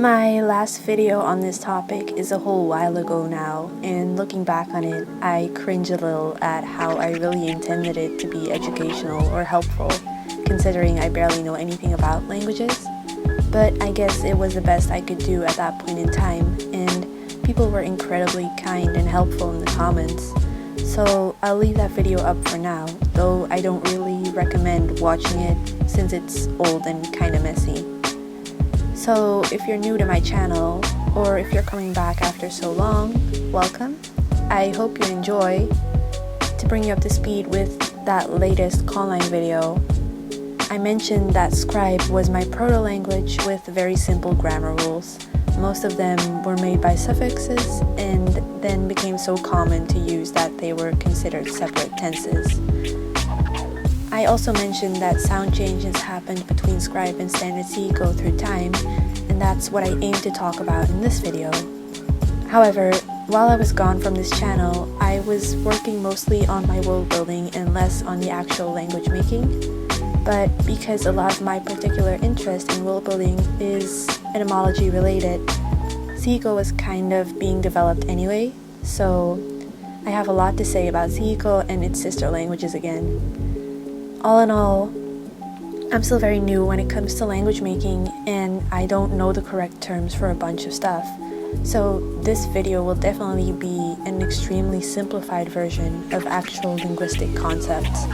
My last video on this topic is a whole while ago now, and looking back on it, I cringe a little at how I really intended it to be educational or helpful, considering I barely know anything about languages. But I guess it was the best I could do at that point in time, and people were incredibly kind and helpful in the comments. So I'll leave that video up for now, though I don't really recommend watching it since it's old and kinda messy. So if you're new to my channel, or if you're coming back after so long, welcome. I hope you enjoy. To bring you up to speed with that latest Conlang video, I mentioned that Scribe was my proto-language with very simple grammar rules. Most of them were made by suffixes and then became so common to use that they were considered separate tenses. I also mentioned that sound changes happened between Scribe and Standard Sihiko through time, and that's what I aim to talk about in this video. However, while I was gone from this channel, I was working mostly on my world building and less on the actual language making. But because a lot of my particular interest in world building is etymology related, Sihiko was kind of being developed anyway, so I have a lot to say about Sihiko and its sister languages again. All in all, I'm still very new when it comes to language making, and I don't know the correct terms for a bunch of stuff. So this video will definitely be an extremely simplified version of actual linguistic concepts.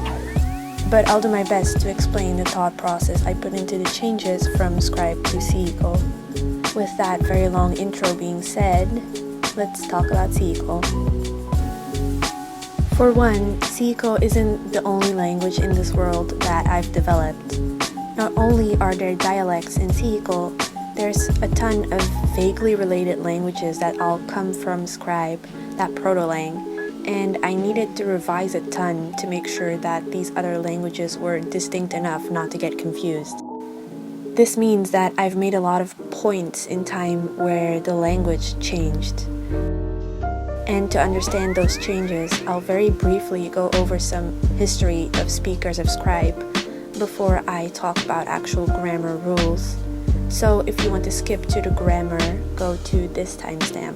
But I'll do my best to explain the thought process I put into the changes from Scribe to Sihiko. With that very long intro being said, let's talk about Sihiko. For one, Sihiko isn't the only language in this world that I've developed. Not only are there dialects in Sihiko, there's a ton of vaguely related languages that all come from Scribe, that proto-lang, and I needed to revise a ton to make sure that these other languages were distinct enough not to get confused. This means that I've made a lot of points in time where the language changed. And to understand those changes, I'll very briefly go over some history of speakers of Scribe before I talk about actual grammar rules. So if you want to skip to the grammar, go to this timestamp.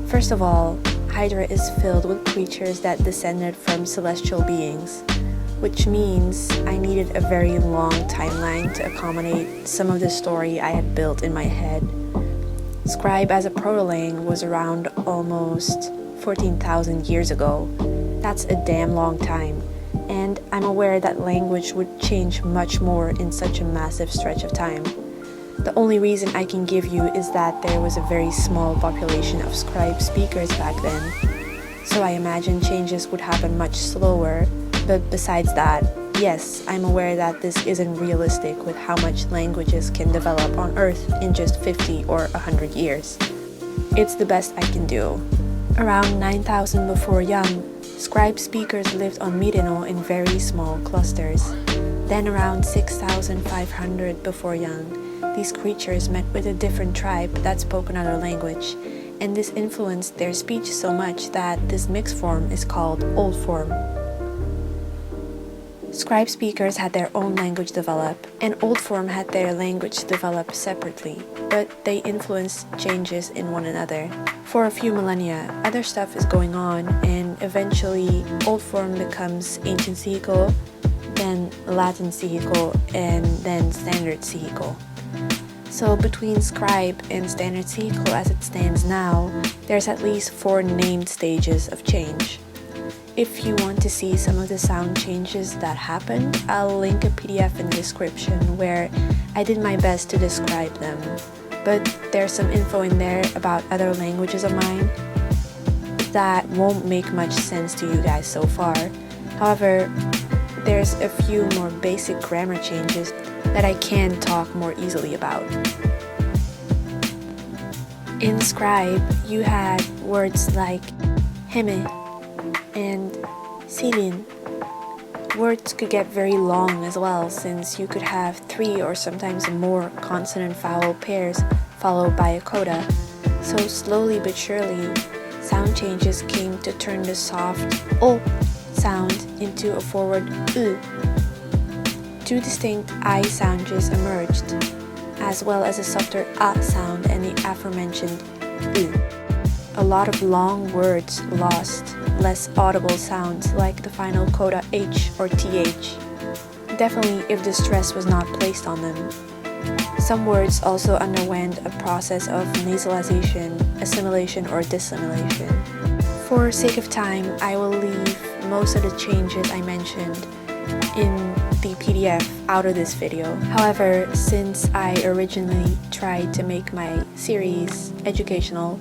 First of all, Hydra is filled with creatures that descended from celestial beings, which means I needed a very long timeline to accommodate some of the story I had built in my head. Scribe as a proto-lang was around almost 14,000 years ago. That's a damn long time, and I'm aware that language would change much more in such a massive stretch of time. The only reason I can give you is that there was a very small population of Scribe speakers back then, so I imagine changes would happen much slower. But besides that, yes, I'm aware that this isn't realistic with how much languages can develop on Earth in just 50 or 100 years. It's the best I can do. Around 9,000 before Young, Scribe speakers lived on Mireno in very small clusters. Then around 6,500 before Young, these creatures met with a different tribe that spoke another language, and this influenced their speech so much that this mixed form is called Old Form. Scribe speakers had their own language develop, and Old Form had their language develop separately, but they influenced changes in one another. For a few millennia, other stuff is going on, and eventually Old Form becomes Ancient Sihiko, then Latin Sihiko, and then Standard Sihiko. So between Scribe and Standard Sihiko as it stands now, there's at least 4 named stages of change. If you want to see some of the sound changes that happened, I'll link a PDF in the description where I did my best to describe them. But there's some info in there about other languages of mine that won't make much sense to you guys so far. However, there's a few more basic grammar changes that I can talk more easily about. In Scribe, you had words like heme and silin. Words could get very long as well, since you could have 3 or sometimes more consonant-vowel pairs followed by a coda. So slowly but surely, sound changes came to turn the soft o sound into a forward u. 2 distinct I sounds emerged. as well as a softer a sound and the aforementioned u. A lot of long words lost, less audible sounds like the final coda h or th. Definitely if the stress was not placed on them. Some words also underwent a process of nasalization, assimilation, or dissimilation. For sake of time, I will leave most of the changes I mentioned in the PDF out of this video. However, since I originally tried to make my series educational,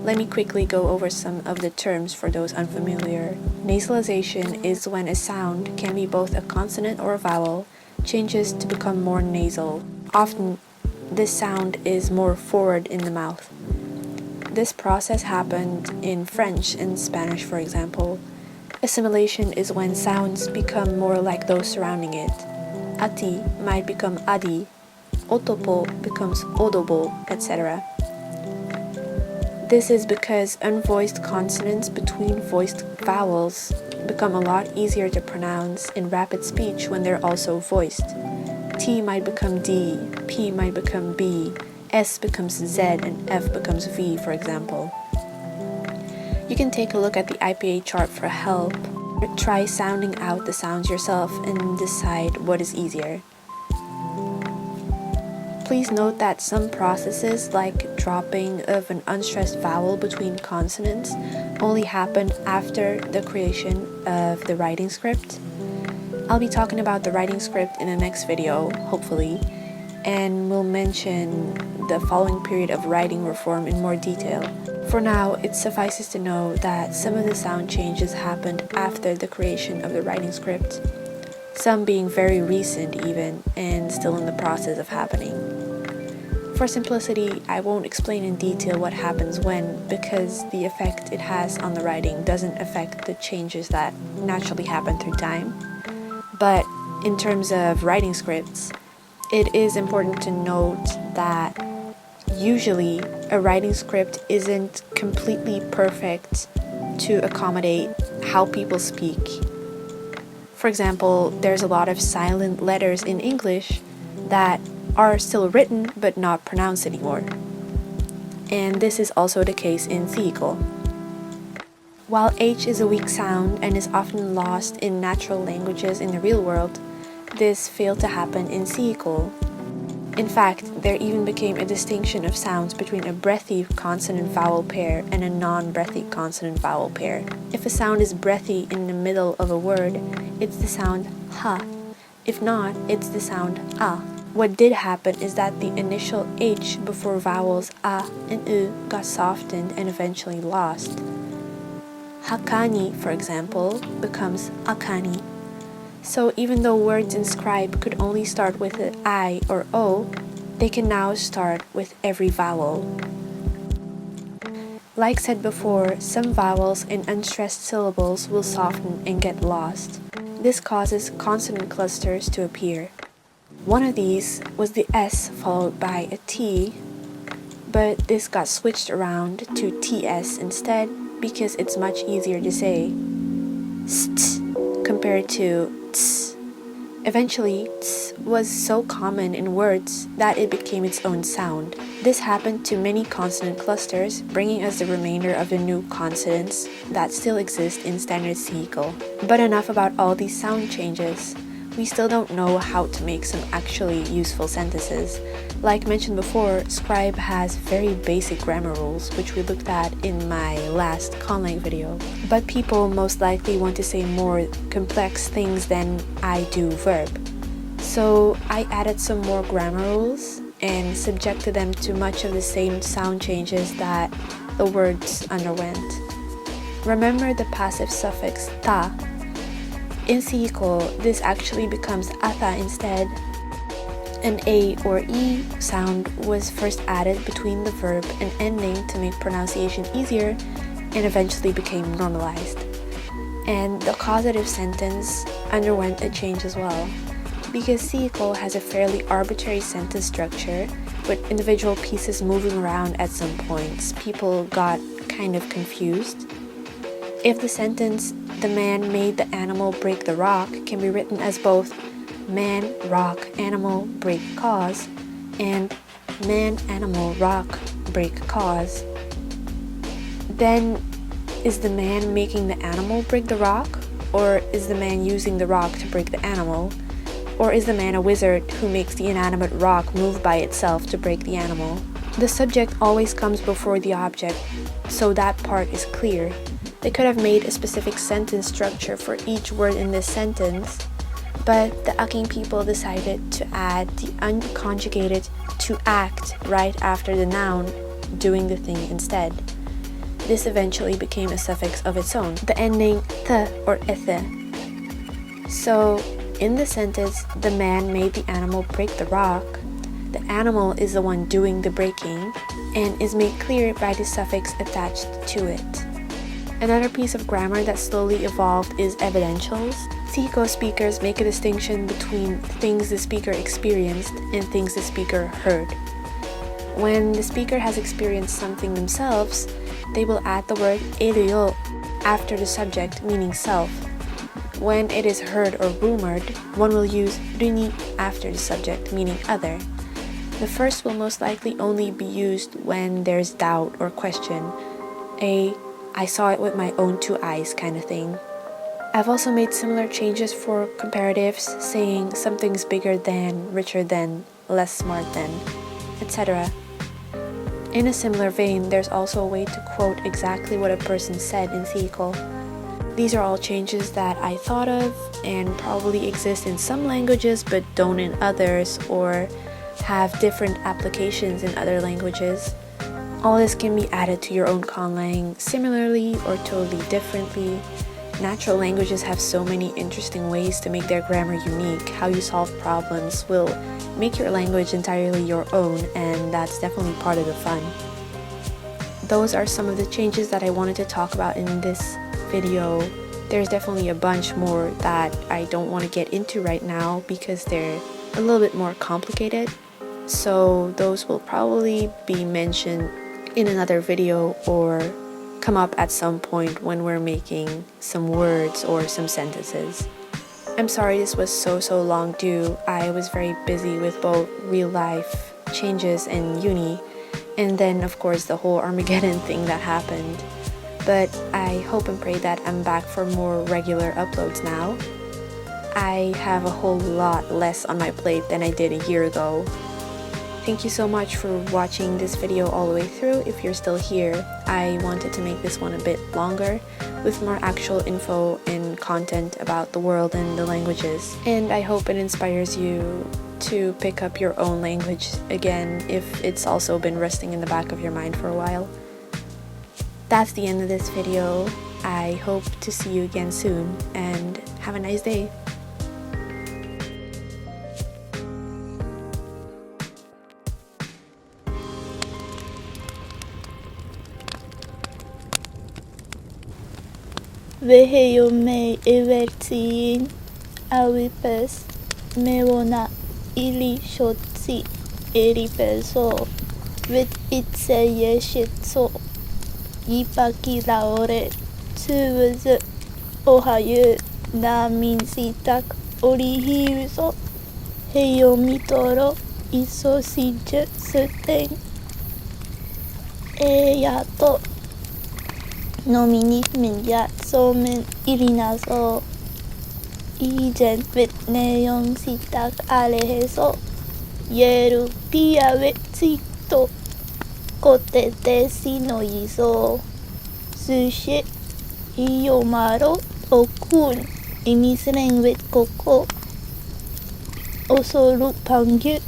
let me quickly go over some of the terms for those unfamiliar. Nasalization is when a sound can be both a consonant or a vowel, changes to become more nasal. Often, this sound is more forward in the mouth. This process happened in French and Spanish, for example. Assimilation is when sounds become more like those surrounding it. Ati might become adi, otopo becomes odobo, etc. This is because unvoiced consonants between voiced vowels become a lot easier to pronounce in rapid speech when they're also voiced. T might become D, P might become B, S becomes Z, and F becomes V, for example. You can take a look at the IPA chart for help. Try sounding out the sounds yourself and decide what is easier. Please note that some processes, like dropping of an unstressed vowel between consonants, only happen after the creation of the writing script. I'll be talking about the writing script in the next video, hopefully, and we'll mention the following period of writing reform in more detail. For now, it suffices to know that some of the sound changes happened after the creation of the writing script, some being very recent even, and still in the process of happening. For simplicity, I won't explain in detail what happens when, because the effect it has on the writing doesn't affect the changes that naturally happen through time. But in terms of writing scripts, it is important to note that usually a writing script isn't completely perfect to accommodate how people speak. For example, there's a lot of silent letters in English that are still written but not pronounced anymore. And this is also the case in Sihiko. While H is a weak sound and is often lost in natural languages in the real world, this failed to happen in Sihiko. In fact, there even became a distinction of sounds between a breathy consonant-vowel pair and a non-breathy consonant-vowel pair. If a sound is breathy in the middle of a word, it's the sound ha. If not, it's the sound a. What did happen is that the initial H before vowels a and u got softened and eventually lost. Hakani, for example, becomes akani. So even though words in scribe could only start with an I or O, they can now start with every vowel. Like said before, some vowels in unstressed syllables will soften and get lost. This causes consonant clusters to appear. One of these was the S followed by a T, but this got switched around to TS instead because it's much easier to say st compared to ts. Eventually, ts was so common in words that it became its own sound. This happened to many consonant clusters, bringing us the remainder of the new consonants that still exist in standard Sihiko. But enough about all these sound changes. We still don't know how to make some actually useful sentences. Like mentioned before, Scribe has very basic grammar rules, which we looked at in my last Conlang video. But people most likely want to say more complex things than I do verb. So I added some more grammar rules and subjected them to much of the same sound changes that the words underwent. Remember the passive suffix ta. In Sihiko, this actually becomes ata instead. An A or E sound was first added between the verb and ending to make pronunciation easier and eventually became normalized. And the causative sentence underwent a change as well. Because Sihiko has a fairly arbitrary sentence structure with individual pieces moving around at some points, people got kind of confused. If the sentence, "the man made the animal break the rock," can be written as both man, rock, animal, break, cause, and man, animal, rock, break, cause, then is the man making the animal break the rock? Or is the man using the rock to break the animal? Or is the man a wizard who makes the inanimate rock move by itself to break the animal? The subject always comes before the object, so that part is clear. They could have made a specific sentence structure for each word in this sentence, but the Aking people decided to add the unconjugated to act right after the noun doing the thing instead. This eventually became a suffix of its own, the ending th or ethe. So, in the sentence, the man made the animal break the rock, the animal is the one doing the breaking, and is made clear by the suffix attached to it. Another piece of grammar that slowly evolved is evidentials. Sihiko speakers make a distinction between things the speaker experienced and things the speaker heard. When the speaker has experienced something themselves, they will add the word eruyo after the subject, meaning self. When it is heard or rumored, one will use runi after the subject, meaning other. The first will most likely only be used when there's doubt or question, I saw it with my own two eyes kind of thing. I've also made similar changes for comparatives, saying something's bigger than, richer than, less smart than, etc. In a similar vein, there's also a way to quote exactly what a person said in Sihiko. These are all changes that I thought of and probably exist in some languages but don't in others, or have different applications in other languages. All this can be added to your own Conlang similarly or totally differently. Natural languages have so many interesting ways to make their grammar unique. How you solve problems will make your language entirely your own, and that's definitely part of the fun. Those are some of the changes that I wanted to talk about in this video. There's definitely a bunch more that I don't want to get into right now because they're a little bit more complicated. So those will probably be mentioned in another video or come up at some point when we're making some words or some sentences. I'm sorry this was so long due. I was very busy with both real life changes and uni, and then of course the whole Armageddon thing that happened. But I hope and pray that I'm back for more regular uploads now. I have a whole lot less on my plate than I did a year ago. Thank you so much for watching this video all the way through. If you're still here, I wanted to make this one a bit longer with more actual info and content about the world and the languages. And I hope it inspires you to pick up your own language again if it's also been resting in the back of your mind for a while. That's the end of this video. I hope to see you again soon, and have a nice day. Veheo me evertien avipes meona ili shotsi eripeso vit itse yeshitso yipaki laore tsuzu ohayu namin sitak orihiuso heyo mitoro iso siju suten eyato Nominit min yat somen irinaso Ijen vit neon sitak aleheso Yeru pia vetsito Kote desi no iso Sushi Iyomaro okun Inisren vit koko Osoru pangyu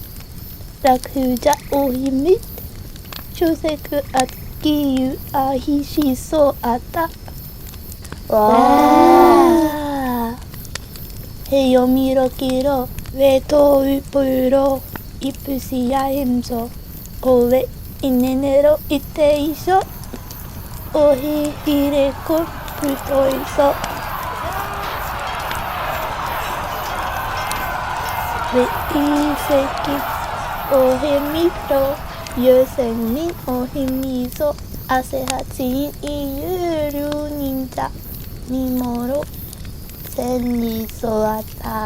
Rakhuja ohimit Shoseku at Kiyu ahishiso ata. Wow. Heyomiro kiro veto upuro ipusia hemso. Ove inenero iteisho. Ohi hireko putoiso. Ve iseki ohemito. Yosenin ohimizo asehatsin iyuru ninja nimoro senniso ata.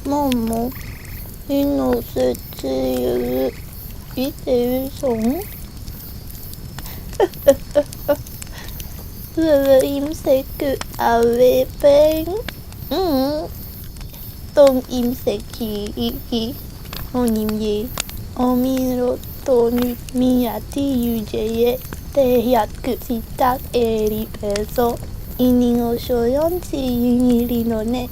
뭐뭐 이노스츠유 이세유송 임세크 아웨뱅 똥임세키 오님예 오미로토니 미야티 유제예 대야크 시탁 에리에서 이닝오쇼연치 유니리노네